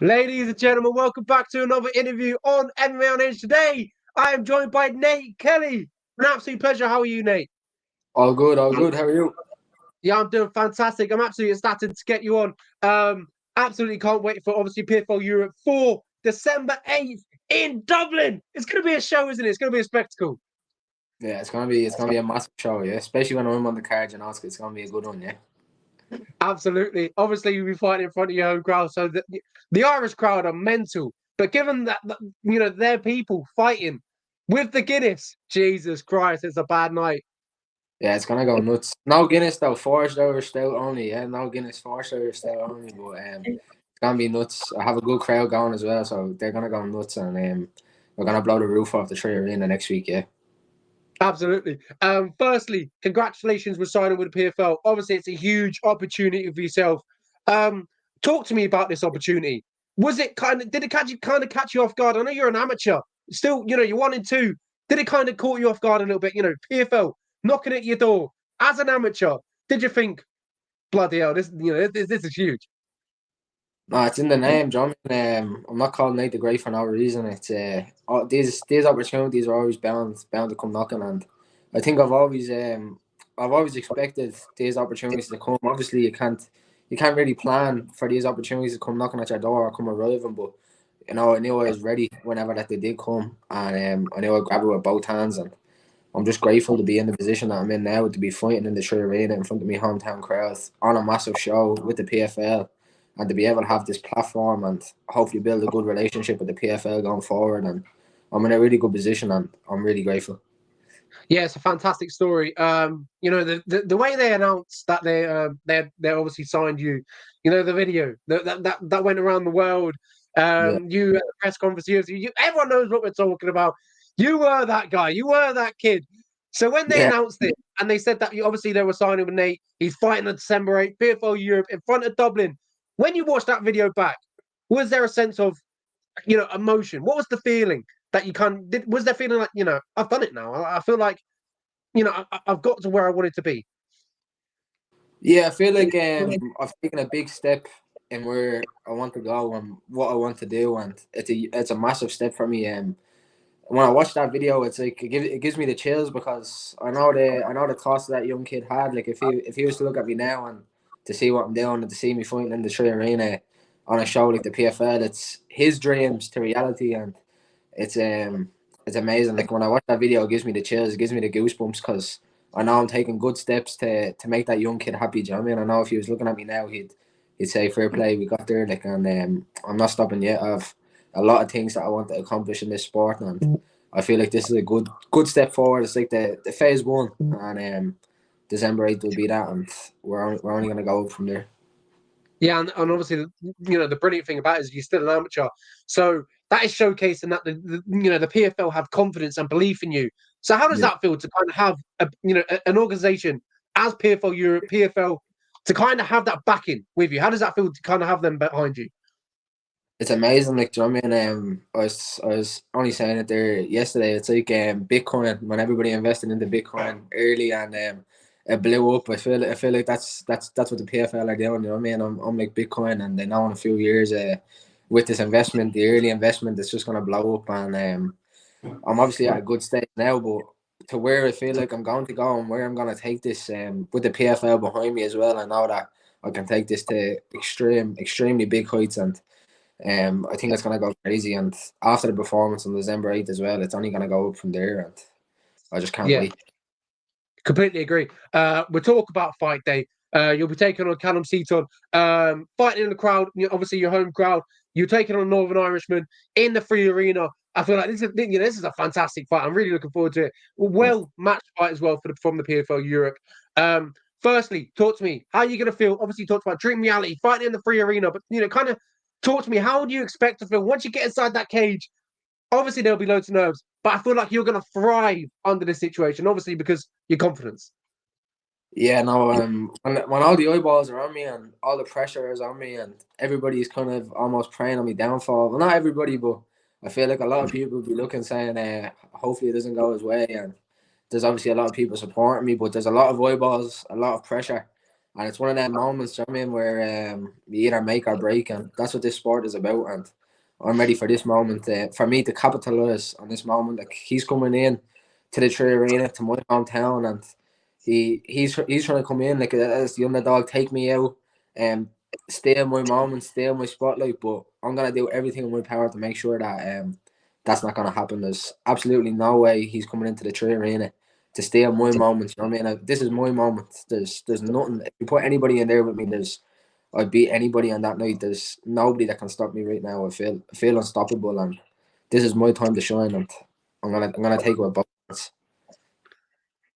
Ladies and gentlemen, welcome back to another interview on MMA Unhinged. Today, I am joined by Nate Kelly. An absolute pleasure. How are you, Nate? All good, all good. How are you? Yeah, I'm doing fantastic. I'm absolutely ecstatic to get you on. Absolutely can't wait for obviously PFL Europe for December 8th in Dublin. It's going to be a show, isn't it? It's going to be a spectacle. Yeah, it's gonna be a massive show, yeah. Especially when I'm on the card, it's gonna be a good one, yeah. Absolutely. Obviously, you'll be fighting in front of your own crowd, so the Irish crowd are mental. But given that they're people fighting with the Guinness, Jesus Christ, it's a bad night. Yeah, it's gonna go nuts. No Guinness though, 4 hours stout only, yeah. No Guinness, 4 hours stout only, but it's gonna be nuts. I have a good crowd going as well, so they're gonna go nuts, and we're gonna blow the roof off the Tree Arena next week, yeah. Absolutely. Firstly, congratulations with signing with the PFL. Obviously, it's a huge opportunity for yourself. Talk to me about this opportunity. Did it catch you off guard? I know you're an amateur. Still, you're 1 and 2. Did it kind of caught you off guard a little bit? PFL knocking at your door as an amateur. Did you think, bloody hell, this is huge? No, it's in the name, John. I'm not calling Nate the Great for no reason. It's these opportunities are always bound to come knocking, and I think I've always expected these opportunities to come. Obviously, you can't really plan for these opportunities to come knocking at your door or come arriving, but I knew I was ready whenever that they did come, and I knew I'd grab it with both hands, and I'm just grateful to be in the position that I'm in now, to be fighting in the Tree Arena in front of my hometown crowd on a massive show with the PFL, and to be able to have this platform and hopefully build a good relationship with the PFL going forward. And I'm in a really good position, and I'm really grateful. Yeah, it's a fantastic story. The way they announced that they obviously signed you, the video that went around the world. Yeah, You at the press conference, everyone knows what we're talking about. You were that guy. You were that kid. So when they yeah. announced it and they said that obviously they were signing with Nate, he's fighting on December 8th, PFL Europe in front of Dublin. When you watched that video back, was there a sense of emotion? What was the feeling that you did? Was there feeling like I've done it now? I feel like I've got to where I wanted to be. Yeah, I feel like I've taken a big step in where I want to go and what I want to do, and it's a massive step for me. When I watch that video, it's like it gives me the chills because I know the cost that young kid had. Like if he was to look at me now and to see what I'm doing and to see me fighting in the Tree Arena on a show like the PFL, it's his dreams to reality, and it's amazing. Like when I watch that video, it gives me the chills, it gives me the goosebumps because I know I'm taking good steps to make that young kid happy. Do you know what I mean? I know if he was looking at me now, he'd say fair play, we got there. Like, and I'm not stopping yet. I've a lot of things that I want to accomplish in this sport, and I feel like this is a good step forward. It's like the phase one, and December 8th will be that, and we're only gonna go from there. Yeah, and obviously, the brilliant thing about it is you're still an amateur, so that is showcasing that the PFL have confidence and belief in you. So how does Yeah, that feel to kind of have an organization as PFL Europe, PFL to kind of have that backing with you? How does that feel to kind of have them behind you? it's amazing. Like, do you know what I mean? I was only saying it there yesterday. It's like Bitcoin when everybody invested into Bitcoin early and it blew up. I feel like that's what the PFL are doing. You know what I mean? I'm like Bitcoin, and they know in a few years with this investment, the early investment, it's just gonna blow up. And I'm obviously at a good stage now, but to where I feel like I'm going to go and where I'm going to take this with the PFL behind me as well, I know that I can take this to extremely big heights, and I think it's going to go crazy. And after the performance on December 8th as well, it's only going to go up from there, and I just can't Yeah, wait. completely agree. We'll talk about fight day. You'll be taking on Calum Seaton, fighting in the crowd. Obviously, your home crowd. You're taking on Northern Irishman in the free arena. I feel like this is a fantastic fight. I'm really looking forward to it. Yeah. Well matched fight as well from the PFL Europe. Firstly, talk to me. How are you going to feel? Obviously, you talked about dream reality, fighting in the free arena, but kind of talk to me. How do you expect to feel once you get inside that cage? Obviously, there'll be loads of nerves, but I feel like you're going to thrive under this situation. Obviously, because your confidence. Yeah, no, when all the eyeballs are on me and all the pressure is on me and everybody's kind of almost praying on me downfall. Well, not everybody, but I feel like a lot of people will be looking saying, hopefully it doesn't go his way. And there's obviously a lot of people supporting me, but there's a lot of eyeballs, a lot of pressure. And it's one of them moments, you know what I mean, where you either make or break, and that's what this sport is about. And I'm ready for this moment. For me to capitalize on this moment, like he's coming in to the Tree Arena, to my hometown, and he's trying to come in like as the underdog, take me out, and stay in my moment, stay in my spotlight. But I'm gonna do everything in my power to make sure that that's not gonna happen. There's absolutely no way he's coming into the Tree Arena to stay in my moments. You know what I mean? This is my moment. There's nothing. If you put anybody in there with me, I'd beat anybody on that night. There's nobody that can stop me right now. I feel unstoppable, and this is my time to shine. And I'm gonna take it with both hands.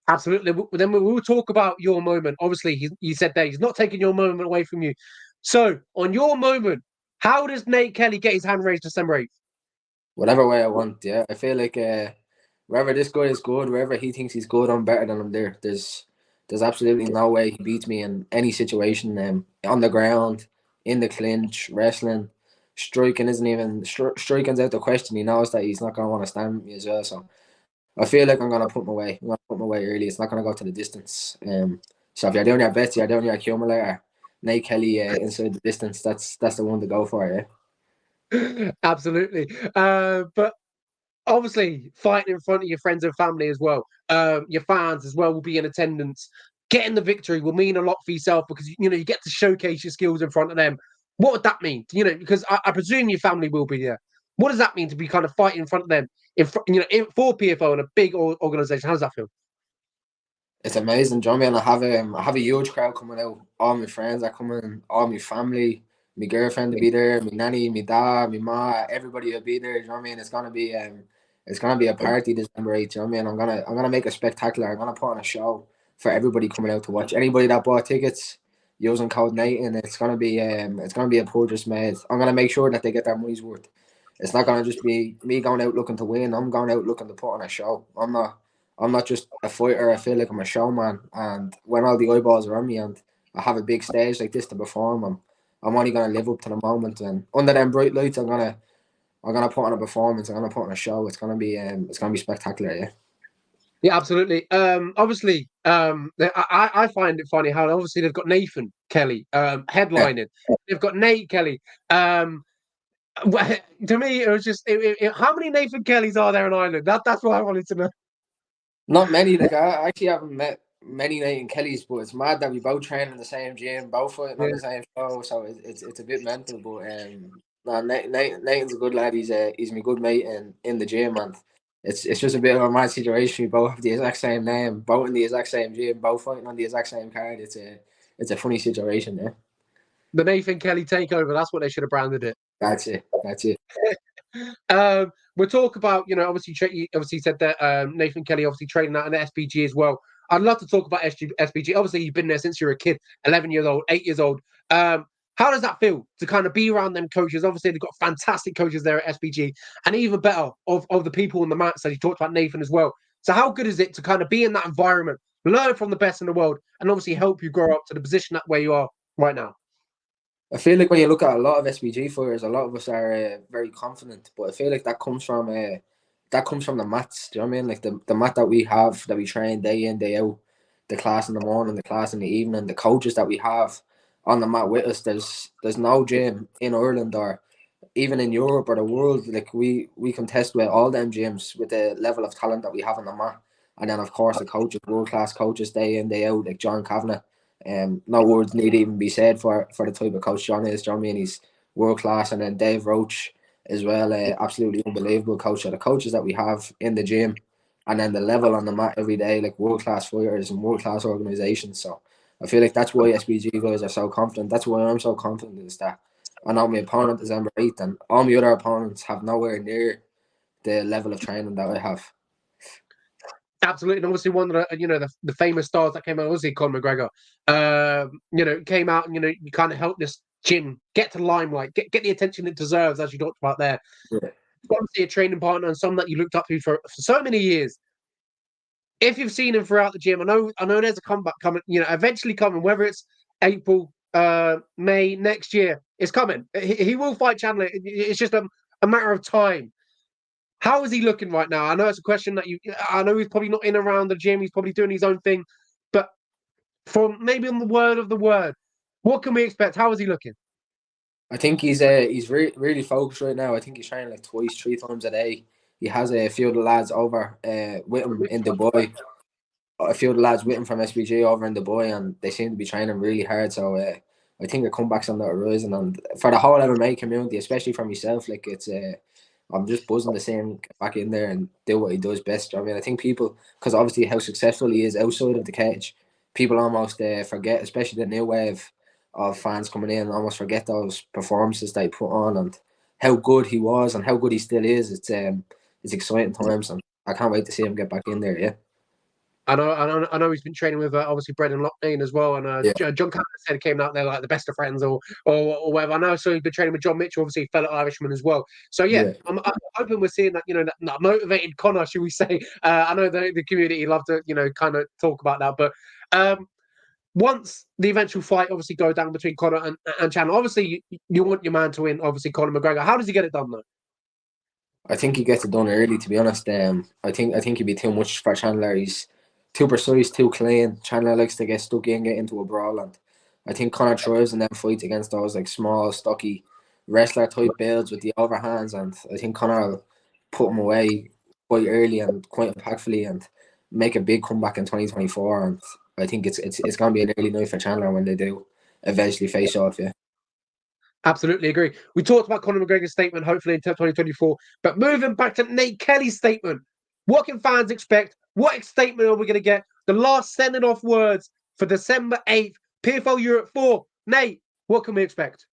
Absolutely. Then we will talk about your moment. Obviously, you said that he's not taking your moment away from you. So, on your moment, how does Nate Kelly get his hand raised December 8th? Whatever way I want. Yeah, I feel like wherever this guy is good, wherever he thinks he's good, I'm better than him there. There's absolutely no way he beats me in any situation. On the ground, in the clinch, wrestling, striking isn't even striking's out the question. He knows that he's not gonna want to stand with me as well. So I feel like I'm gonna put my way. I'm gonna put my way early. It's not gonna go to the distance. So if you're doing your bets, you're doing your accumulator. Nate Kelly inside the distance. That's the one to go for. Yeah. Absolutely. But obviously, fighting in front of your friends and family as well, your fans as well will be in attendance. Getting the victory will mean a lot for yourself because you get to showcase your skills in front of them. What would that mean? Because I presume your family will be there. What does that mean to be kind of fighting in front of them for PFO and a big organization? How does that feel? It's amazing, John. Man, I have a huge crowd coming out. All my friends are coming. All my family, my girlfriend will be there. My nanny, my dad, my ma, everybody will be there. You know what I mean? It's gonna be a party December 8th. You know what I mean? I'm gonna make a spectacular. I'm gonna put on a show for everybody coming out to watch. Anybody that bought tickets using code Nate, and it's gonna be a purchase made. I'm gonna make sure that they get their money's worth. It's not gonna just be me going out looking to win. I'm going out looking to put on a show. I'm not just a fighter. I feel like I'm a showman. And when all the eyeballs are on me and I have a big stage like this to perform, I'm only gonna live up to the moment. And under them bright lights, I'm gonna put on a performance. I'm gonna put on a show. It's gonna be spectacular. Yeah. Yeah, absolutely. Obviously, I find it funny how obviously they've got Nathan Kelly Yeah. headlining. They've got Nate Kelly. To me, it was just how many Nathan Kellys are there in Ireland? That's what I wanted to know. Not many. Like I actually haven't met many Nathan Kellys, but it's mad that we both train in the same gym, both fighting on Yeah. the same show. So it's a bit mental. But no, Nathan's a good lad. He's my good mate in the gym, and it's just a bit of a mad situation. We both have the exact same name, both in the exact same gym, both fighting on the exact same card. It's a funny situation. Yeah, The Nathan Kelly takeover. That's what they should have branded it. that's it. That's it. We'll talk about, obviously, you obviously said that Nathan Kelly obviously training out in the SPG as well. I'd love to talk about SPG. Obviously, you've been there since you were a kid, 11 years old, 8 years old. How does that feel to kind of be around them coaches? Obviously, they've got fantastic coaches there at SPG, and even better of the people on the mat. So you talked about Nathan as well. So how good is it to kind of be in that environment, learn from the best in the world, and obviously help you grow up to the position that where you are right now? I feel like when you look at a lot of SPG fighters, a lot of us are very confident, but I feel like that comes from the mats. Do you know what I mean? Like the mat that we have, that we train day in, day out, the class in the morning, the class in the evening, the coaches that we have on the mat with us. There's no gym in Ireland or even in Europe or the world. Like we contest with all them gyms with the level of talent that we have on the mat. And then of course the coaches, world class coaches day in, day out, like John Kavanagh. No words need even be said for the type of coach John is. John, I mean, he's world class, and then Dave Roach as well, absolutely unbelievable coach. So the coaches that we have in the gym, and then the level on the mat every day, like world class fighters and world class organizations. So I feel like that's why SPG guys are so confident. That's why I'm so confident is that I know my opponent is December 8th, and all my other opponents have nowhere near the level of training that I have. Absolutely, and obviously one of the famous stars that came out, obviously Conor McGregor, came out and you kind of helped this gym get to limelight, get the attention it deserves, as you talked about there. Yeah. Obviously, a training partner and someone that you looked up to for so many years. If you've seen him throughout the gym, I know there's a comeback coming, eventually coming, whether it's April, May next year, it's coming. He will fight Chandler. It's just a matter of time. How is he looking right now? I know it's a question that I know he's probably not in around the gym. He's probably doing his own thing. But from maybe on the word of the word, what can we expect? How is he looking? I think he's really focused right now. I think he's training like twice, 3 times a day. He has a few of the lads over with him in Dubai. A few of the lads with him from SBG over in Dubai, and they seem to be training really hard. So I think the comeback's on the horizon, and for the whole MMA community, especially for myself, like it's I'm just buzzing to see him get back in there and do what he does best. I mean, I think people, because obviously how successful he is outside of the cage, people almost forget, especially the new wave of fans coming in, almost forget those performances they put on and how good he was and how good he still is. It's exciting times, and I can't wait to see him get back in there. Yeah. I know he's been training with obviously Brendan Loughnane as well, and Yeah. John Calum said came out there like the best of friends or whatever. I know, so he's been training with John Mitchell, obviously fellow Irishman as well. So yeah, Yeah. I'm hoping we're seeing that that motivated Conor, should we say? I know the community love to kind of talk about that, but once the eventual fight obviously go down between Conor and Chandler, obviously you want your man to win. Obviously Conor McGregor. How does he get it done though? I think he gets it done early, to be honest. I think he'd be too much for Chandler. He's too precise, too clean. Chandler likes to get stuck in, get into a brawl, and I think Conor thrives in them fights against those like small, stocky wrestler type builds with the overhands, and I think Conor will put him away quite early and quite impactfully and make a big comeback in 2024. And I think it's gonna be an early night for Chandler when they do eventually face off. Yeah. Absolutely agree. We talked about Conor McGregor's statement, hopefully in 2024. But moving back to Nate Kelly's statement, what can fans expect? What statement are we going to get? The last sending off words for December 8th, PFL Europe 4. Nate, what can we expect?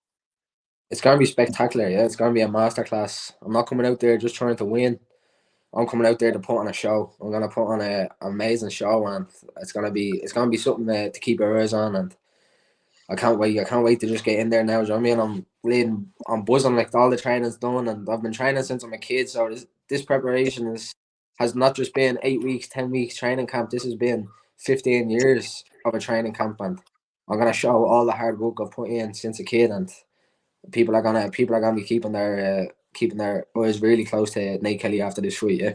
It's gonna be spectacular, yeah. It's gonna be a masterclass. I'm not coming out there just trying to win. I'm coming out there to put on a show. I'm gonna put on an amazing show, and it's gonna be something to keep our eyes on. And I can't wait. I can't wait to just get in there now. Do you know what I mean? I'm buzzing, like all the training's done, and I've been training since I'm a kid. So this preparation has not just been 8 weeks, 10 weeks training camp. This has been 15 years of a training camp, and I'm gonna show all the hard work I've put in since a kid, and people are gonna be keeping their eyes really close to Nate Kelly after this fight. Yeah.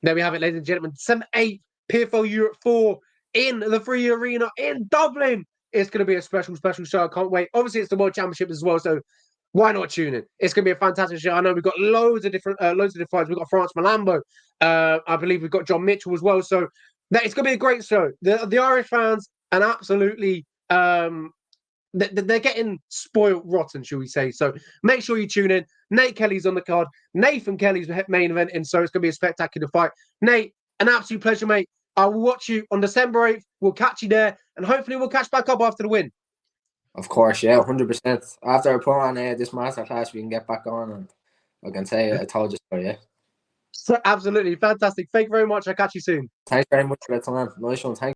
There we have it, ladies and gentlemen. December 8th, PFL Europe 4 in the Free Arena in Dublin. It's going to be a special show. I can't wait. Obviously, it's the World Championship as well, so why not tune in? It's going to be a fantastic show. I know we've got loads of different fights. We've got France Malambo. I believe we've got John Mitchell as well. So it's going to be a great show. The Irish fans and absolutely they're getting spoiled rotten, shall we say. So make sure you tune in. Nate Kelly's on the card. Nathan Kelly's main event, and so it's going to be a spectacular fight. Nate, an absolute pleasure, mate. I will watch you on December 8th. We'll catch you there, and hopefully we'll catch back up after the win. Of course, yeah, 100%. After I put on this masterclass, we can get back on, and I can say I told you so. Yeah. So absolutely fantastic. Thank you very much. I'll catch you soon. Thanks very much for the time. Nice one. Thanks.